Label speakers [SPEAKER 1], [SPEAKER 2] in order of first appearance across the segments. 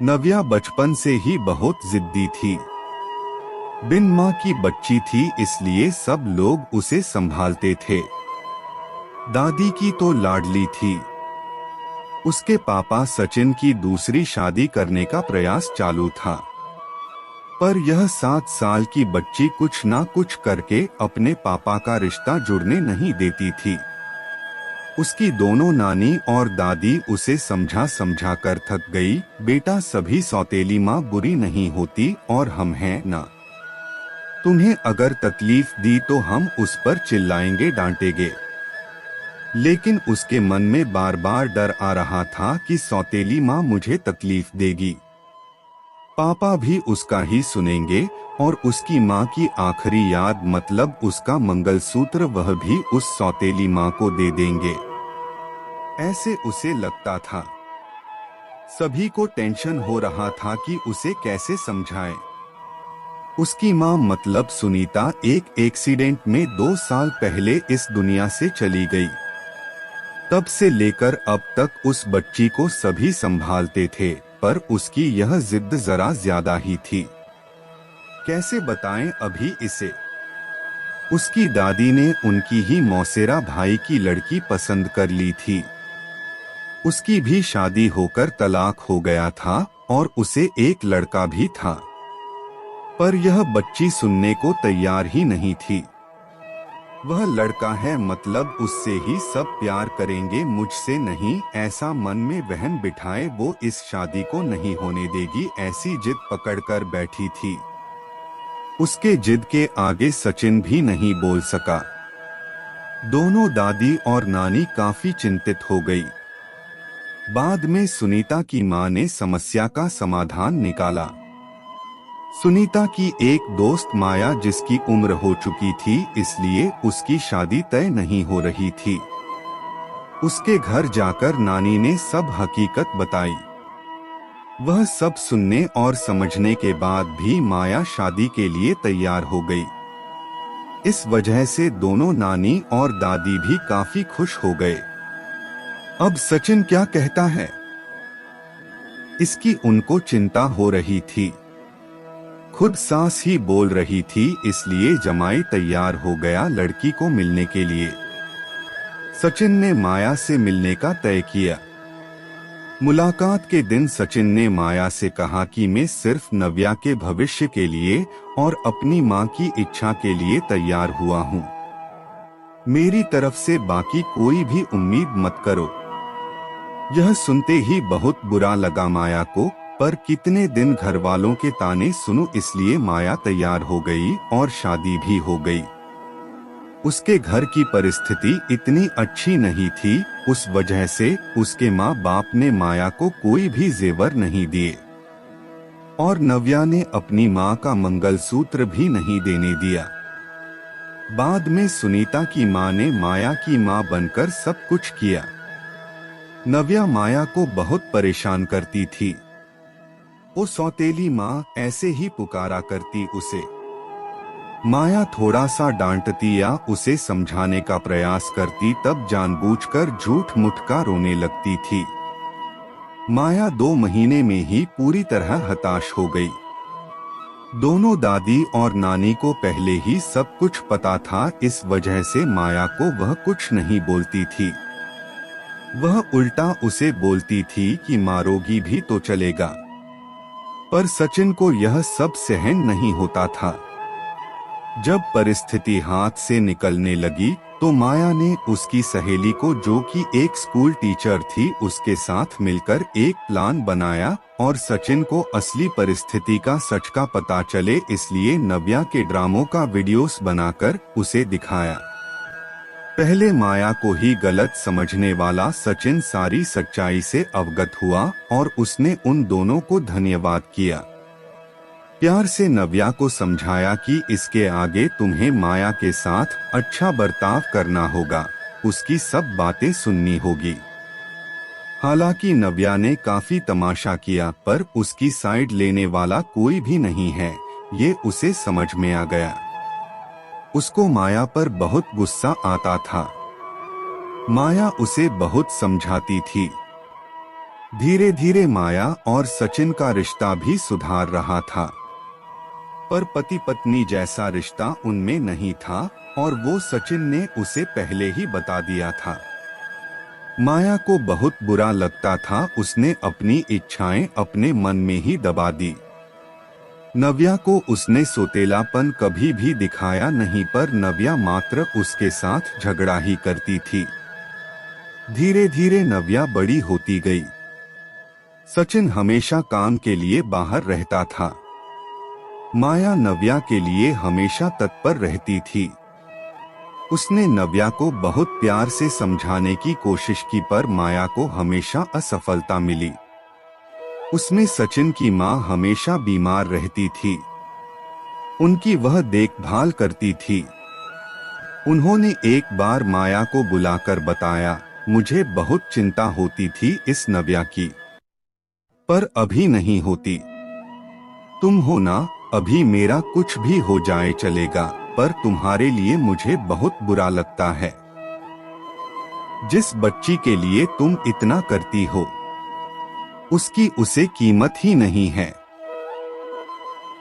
[SPEAKER 1] नव्या बचपन से ही बहुत जिद्दी थी। बिन माँ की बच्ची थी, इसलिए सब लोग उसे संभालते थे। दादी की तो लाडली थी। उसके पापा सचिन की दूसरी शादी करने का प्रयास चालू था, पर यह 7 साल की बच्ची कुछ ना कुछ करके अपने पापा का रिश्ता जुड़ने नहीं देती थी। उसकी दोनों नानी और दादी उसे समझा समझा कर थक गई। बेटा, सभी सौतेली माँ बुरी नहीं होती और हम हैं ना। तुम्हें अगर तकलीफ दी तो हम उस पर चिल्लाएंगे, डांटेंगे। लेकिन उसके मन में बार बार डर आ रहा था कि सौतेली माँ मुझे तकलीफ देगी। पापा भी उसका ही सुनेंगे और उसकी माँ की आखिरी याद मतलब उसका मंगलसूत्र वह भी उस सौतेली माँ को दे देंगे। ऐसे उसे लगता था। सभी को टेंशन हो रहा था कि उसे कैसे समझाएं। उसकी माँ मतलब सुनीता एक एक्सीडेंट में 2 साल पहले इस दुनिया से चली गई। तब से लेकर अब तक उस बच्ची को सभी संभालते थे, पर उसकी यह जिद जरा ज्यादा ही थी। कैसे बताएं अभी इसे। उसकी दादी ने उनकी ही मौसेरा भाई की लड़की पसंद कर ली थी। उसकी भी शादी होकर तलाक हो गया था और उसे एक लड़का भी था, पर यह बच्ची सुनने को तैयार ही नहीं थी। वह लड़का है मतलब उससे ही सब प्यार करेंगे, मुझसे नहीं, ऐसा मन में वहम बिठाए वो इस शादी को नहीं होने देगी, ऐसी जिद पकड़कर बैठी थी। उसके जिद के आगे सचिन भी नहीं बोल सका। दोनों दादी और नानी काफी चिंतित हो गई। बाद में सुनीता की मां ने समस्या का समाधान निकाला। सुनीता की एक दोस्त माया, जिसकी उम्र हो चुकी थी, इसलिए उसकी शादी तय नहीं हो रही थी। उसके घर जाकर नानी ने सब हकीकत बताई। वह सब सुनने और समझने के बाद भी माया शादी के लिए तैयार हो गई। इस वजह से दोनों नानी और दादी भी काफी खुश हो गए। अब सचिन क्या कहता है, इसकी उनको चिंता हो रही थी। खुद सास ही बोल रही थी, इसलिए जमाई तैयार हो गया लड़की को मिलने के लिए। सचिन ने माया से मिलने का तय किया। मुलाकात के दिन सचिन ने माया से कहा कि मैं सिर्फ नव्या के भविष्य के लिए और अपनी मां की इच्छा के लिए तैयार हुआ हूं। मेरी तरफ से बाकी कोई भी उम्मीद मत करो। यह सुनते ही बहुत बुरा लगा माया को, पर कितने दिन घर वालों के ताने सुनूं, इसलिए माया तैयार हो गई और शादी भी हो गई। उसके घर की परिस्थिति इतनी अच्छी नहीं थी, उस वजह से उसके माँ बाप ने माया को कोई भी जेवर नहीं दिए और नव्या ने अपनी माँ का मंगलसूत्र भी नहीं देने दिया। बाद में सुनीता की माँ ने माया की माँ बनकर सब कुछ किया। नव्या माया को बहुत परेशान करती थी। वो सौतेली माँ ऐसे ही पुकारा करती उसे। माया थोड़ा सा डांटती या उसे समझाने का प्रयास करती, तब जानबूझकर झूठ मूठ का रोने लगती थी। माया 2 महीने में ही पूरी तरह हताश हो गई। दोनों दादी और नानी को पहले ही सब कुछ पता था, इस वजह से माया को वह कुछ नहीं बोलती थी। वह उल्टा उसे बोलती थी कि मारोगी भी तो चलेगा। पर सचिन को यह सब सहन नहीं होता था। जब परिस्थिति हाथ से निकलने लगी तो माया ने उसकी सहेली को, जो कि एक स्कूल टीचर थी, उसके साथ मिलकर एक प्लान बनाया और सचिन को असली परिस्थिति का सच का पता चले, इसलिए नव्या के ड्रामों का वीडियोस बनाकर उसे दिखाया। पहले माया को ही गलत समझने वाला सचिन सारी सच्चाई से अवगत हुआ और उसने उन दोनों को धन्यवाद किया। प्यार से नव्या को समझाया कि इसके आगे तुम्हें माया के साथ अच्छा बर्ताव करना होगा, उसकी सब बातें सुननी होगी। हालांकि नव्या ने काफी तमाशा किया, पर उसकी साइड लेने वाला कोई भी नहीं है, ये उसे समझ में आ गया। उसको माया पर बहुत गुस्सा आता था। माया उसे बहुत समझाती थी। धीरे धीरे माया और सचिन का रिश्ता भी सुधार रहा था, पर पति पत्नी जैसा रिश्ता उनमें नहीं था और वो सचिन ने उसे पहले ही बता दिया था। माया को बहुत बुरा लगता था, उसने अपनी इच्छाएं अपने मन में ही दबा दी। नव्या को उसने सोतेलापन कभी भी दिखाया नहीं, पर नव्या मात्र उसके साथ झगड़ा ही करती थी। धीरे धीरे नव्या बड़ी होती गई। सचिन हमेशा काम के लिए बाहर रहता था। माया नव्या के लिए हमेशा तत्पर रहती थी। उसने नव्या को बहुत प्यार से समझाने की कोशिश की, पर माया को हमेशा असफलता मिली। उसमें सचिन की मां हमेशा बीमार रहती थी। उनकी वह देखभाल करती थी। उन्होंने एक बार माया को बुलाकर बताया, मुझे बहुत चिंता होती थी इस नव्या की, पर अभी नहीं होती। तुम हो ना, अभी मेरा कुछ भी हो जाए चलेगा, पर तुम्हारे लिए मुझे बहुत बुरा लगता है। जिस बच्ची के लिए तुम इतना करती हो, उसकी उसे कीमत ही नहीं है।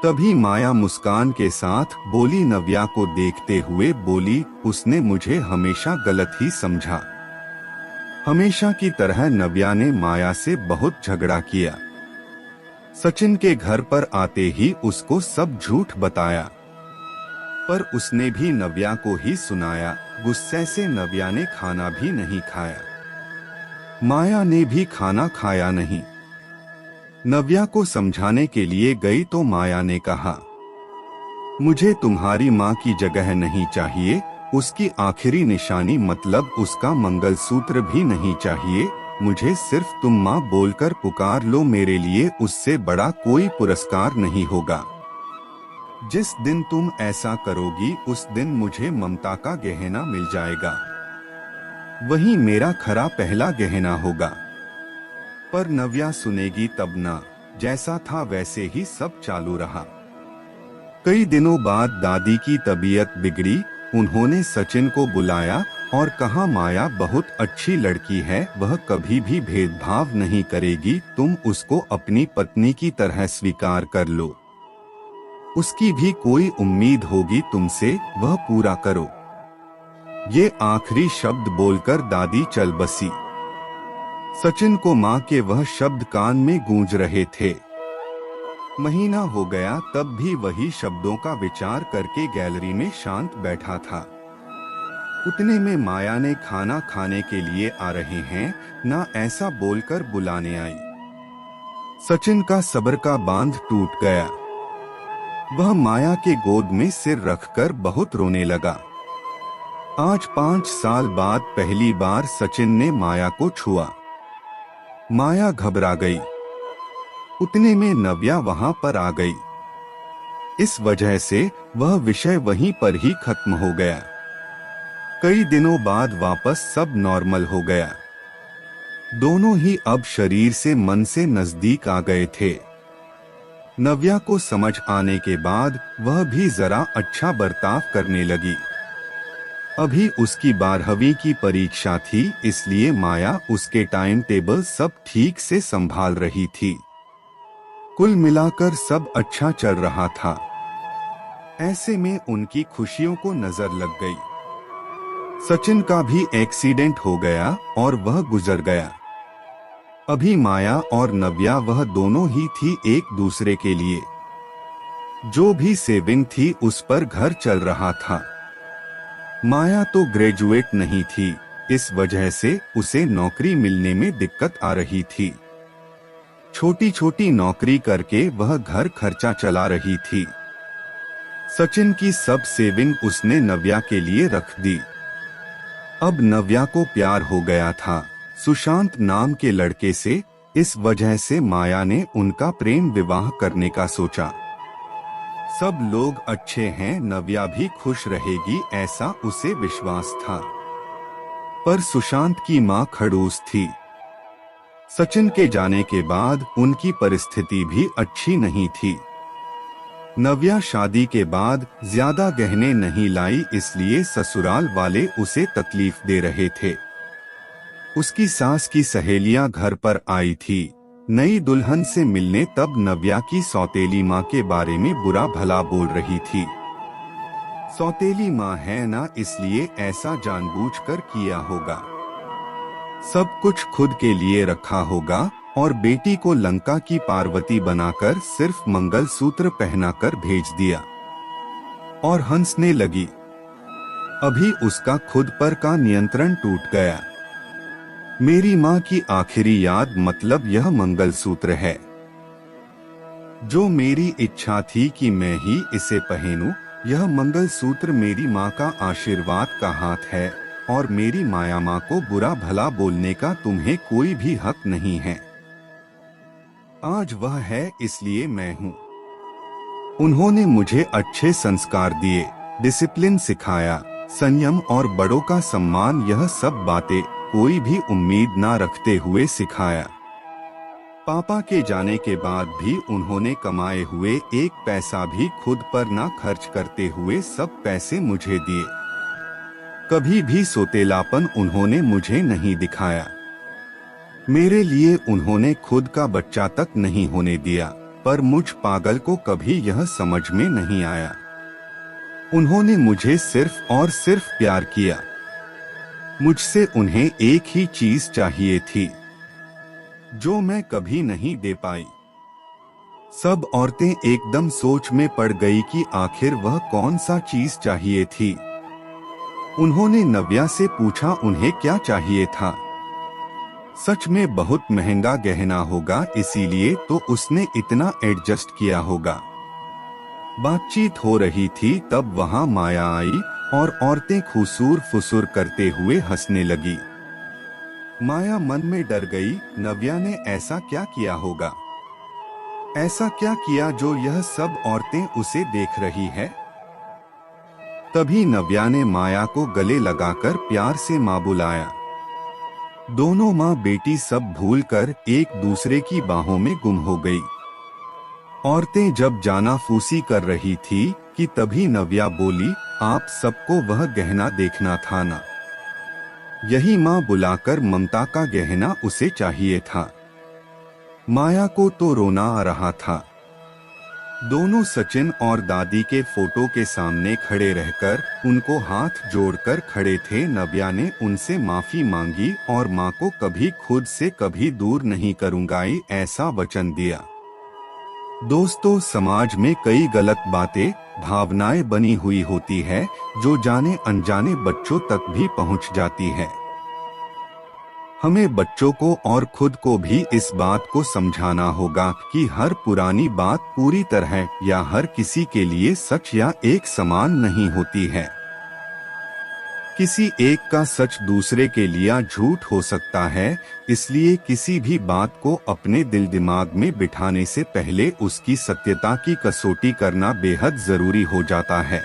[SPEAKER 1] तभी माया मुस्कान के साथ बोली, नव्या को देखते हुए बोली, उसने मुझे हमेशा गलत ही समझा। हमेशा की तरह नव्या ने माया से बहुत झगड़ा किया। सचिन के घर पर आते ही उसको सब झूठ बताया, पर उसने भी नव्या को ही सुनाया। गुस्से से नव्या ने खाना भी नहीं खाया। माया ने भी खाना खाया नहीं। नव्या को समझाने के लिए गई तो माया ने कहा, मुझे तुम्हारी माँ की जगह नहीं चाहिए, उसकी आखिरी निशानी मतलब उसका मंगलसूत्र भी नहीं चाहिए। मुझे सिर्फ तुम माँ बोलकर पुकार लो, मेरे लिए उससे बड़ा कोई पुरस्कार नहीं होगा। जिस दिन तुम ऐसा करोगी उस दिन मुझे ममता का गहना मिल जाएगा, वही मेरा खरा पहला गहना होगा। पर नव्या सुनेगी तब ना। जैसा था वैसे ही सब चालू रहा। कई दिनों बाद दादी की तबीयत बिगड़ी। उन्होंने सचिन को बुलाया और कहा, माया बहुत अच्छी लड़की है, वह कभी भी भेदभाव नहीं करेगी, तुम उसको अपनी पत्नी की तरह स्वीकार कर लो। उसकी भी कोई उम्मीद होगी तुमसे, वह पूरा करो। ये आखिरी शब्द बोलकर दादी चल बसी। सचिन को माँ के वह शब्द कान में गूंज रहे थे। महीना हो गया तब भी वही शब्दों का विचार करके गैलरी में शांत बैठा था। उतने में माया ने खाना खाने के लिए आ रहे हैं ना ऐसा बोलकर बुलाने आई। सचिन का सब्र का बांध टूट गया। वह माया के गोद में सिर रखकर बहुत रोने लगा। आज 5 साल बाद पहली बार सचिन ने माया को छुआ। माया घबरा गई। उतने में नव्या वहां पर आ गई। इस वजह से वह विषय वहीं पर ही खत्म हो गया। कई दिनों बाद वापस सब नॉर्मल हो गया। दोनों ही अब शरीर से मन से नजदीक आ गए थे। नव्या को समझ आने के बाद वह भी जरा अच्छा बर्ताव करने लगी। अभी उसकी 12वीं की परीक्षा थी, इसलिए माया उसके टाइम टेबल सब ठीक से संभाल रही थी। कुल मिलाकर सब अच्छा चल रहा था। ऐसे में उनकी खुशियों को नजर लग गई। सचिन का भी एक्सीडेंट हो गया और वह गुजर गया। अभी माया और नव्या वह दोनों ही थी एक दूसरे के लिए। जो भी सेविंग थी उस पर घर चल रहा था। माया तो ग्रेजुएट नहीं थी, इस वजह से उसे नौकरी मिलने में दिक्कत आ रही थी। छोटी छोटी नौकरी करके वह घर खर्चा चला रही थी। सचिन की सब सेविंग उसने नव्या के लिए रख दी। अब नव्या को प्यार हो गया था सुशांत नाम के लड़के से। इस वजह से माया ने उनका प्रेम विवाह करने का सोचा। सब लोग अच्छे हैं, नव्या भी खुश रहेगी ऐसा उसे विश्वास था। पर सुशांत की मां खड़ूस थी। सचिन के जाने के बाद उनकी परिस्थिति भी अच्छी नहीं थी। नव्या शादी के बाद ज्यादा गहने नहीं लाई, इसलिए ससुराल वाले उसे तकलीफ दे रहे थे। उसकी सास की सहेलियां घर पर आई थी नई दुल्हन से मिलने। तब नव्या की सौतेली माँ के बारे में बुरा भला बोल रही थी। सौतेली माँ है ना, इसलिए ऐसा जानबूझकर किया होगा। सब कुछ खुद के लिए रखा होगा और बेटी को लंका की पार्वती बनाकर सिर्फ मंगलसूत्र पहनाकर भेज दिया। और हंसने लगी। अभी उसका खुद पर का नियंत्रण टूट गया। मेरी माँ की आखिरी याद मतलब यह मंगलसूत्र है। जो मेरी इच्छा थी कि मैं ही इसे पहनूं। यह मंगलसूत्र मेरी माँ का आशीर्वाद का हाथ है और मेरी माया माँ को बुरा भला बोलने का तुम्हें कोई भी हक नहीं है। आज वह है इसलिए मैं हूँ। उन्होंने मुझे अच्छे संस्कार दिए, डिसिप्लिन सिखाया, संयम और बड़ों का सम्मान। यह सब बातें कोई भी उम्मीद ना रखते हुए सिखाया। पापा के जाने के बाद भी उन्होंने कमाए हुए एक पैसा भी खुद पर ना खर्च करते हुए सब पैसे मुझे दिए। कभी भी सोतेलापन उन्होंने मुझे नहीं दिखाया। मेरे लिए उन्होंने खुद का बच्चा तक नहीं होने दिया, पर मुझ पागल को कभी यह समझ में नहीं आया। उन्होंने मुझे सिर्फ और सिर्फ प्यार किया। मुझसे उन्हें एक ही चीज चाहिए थी जो मैं कभी नहीं दे पाई। सब औरतें एकदम सोच में पड़ गई कि आखिर वह कौन सा चीज चाहिए थी। उन्होंने नव्या से पूछा उन्हें क्या चाहिए था। सच में बहुत महंगा गहना होगा, इसीलिए तो उसने इतना एडजस्ट किया होगा। बातचीत हो रही थी तब वहां माया आई और औरतें खुसूर फुसूर करते हुए हंसने लगी। माया मन में डर गई। नव्या ने ऐसा क्या किया होगा? ऐसा क्या किया जो यह सब औरतें उसे देख रही है? तभी नव्या ने माया को गले लगाकर प्यार से माँ बुलाया। दोनों माँ बेटी सब भूलकर एक दूसरे की बाहों में गुम हो गई। औरतें जब जाना फूसी कर रही थी कि तभी नव्या बोली, आप सबको वह गहना देखना था ना। यही माँ बुलाकर ममता का गहना उसे चाहिए था। माया को तो रोना आ रहा था। दोनों सचिन और दादी के फोटो के सामने खड़े रहकर उनको हाथ जोड़कर खड़े थे। नव्या ने उनसे माफी मांगी और माँ को कभी खुद से कभी दूर नहीं करूंगा ऐसा वचन दिया। दोस्तों, समाज में कई गलत बातें, भावनाएं बनी हुई होती है जो जाने अनजाने बच्चों तक भी पहुंच जाती है। हमें बच्चों को और खुद को भी इस बात को समझाना होगा कि हर पुरानी बात पूरी तरह या हर किसी के लिए सच या एक समान नहीं होती है। किसी एक का सच दूसरे के लिए झूठ हो सकता है, इसलिए किसी भी बात को अपने दिल दिमाग में बिठाने से पहले उसकी सत्यता की कसौटी करना बेहद जरूरी हो जाता है।